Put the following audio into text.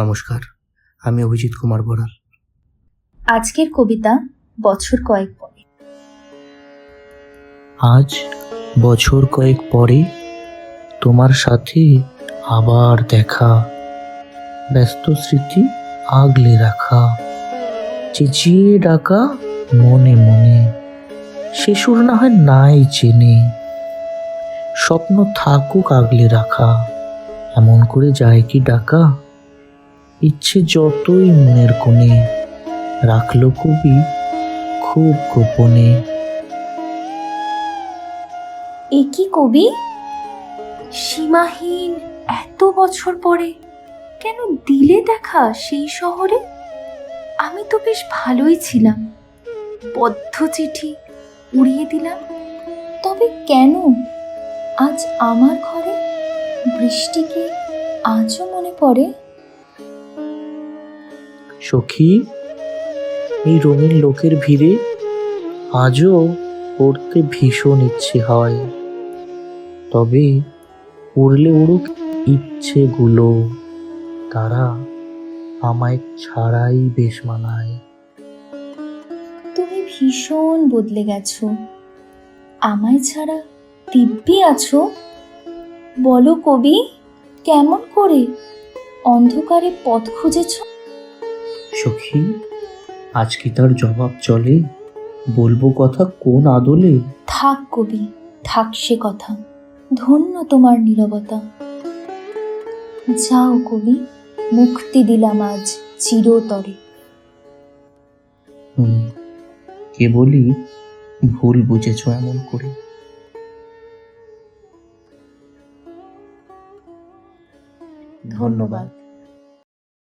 নমস্কার, আমি অভিজিৎ কুমার বড়াল। আজকের কবিতা বছর কয়েক পরে। আজ বছর কয়েক পরে তোমার সাথে আবার দেখা, ব্যস্ত স্মৃতি আগলে রাখা, চেঁচিয়ে ডাকা মনে মনে, সে সুর না হয় নাই চেনে, স্বপ্ন থাকুক আগলে রাখা, এমন করে যায় কি ডাকা, ইচ্ছে যতই মনের কোণে, রাখলো কবি খুব গোপনে। এ কি কবি, সীমাহীন এত বছর পরে কেন দিলে দেখা সেই শহরে? আমি তো বেশ ভালোই ছিলাম, বদ্ধ চিঠি উড়িয়ে দিলাম। তবে কেন আজ আমার ঘরে বৃষ্টিকে আজও মনে পড়ে? সখী, এই রঙিন লোকের ভিড়ে আজও পড়তে ভীষণ ইচ্ছে হয়, তবে উড়লে উড়ুক ইচ্ছেগুলো, তারা আমায় ছাড়াই বেশ মানায়। তুমি ভীষণ বদলে গেছো, আমায় ছাড়া দিব্যি আছো। বলো কবি, কেমন করে অন্ধকারে পথ খুঁজেছ? সখী, আজ কি তার জবাব চলে? বলবো কথা কোন আদলে? থাক কবি, থাক সে কথা, ধন্য তোমার নীরবতা। যাও কবি, মুক্তি দিলাম আজ চিরতরে। কেবলই ভুল বুঝেছ এমন করে। ধন্যবাদ।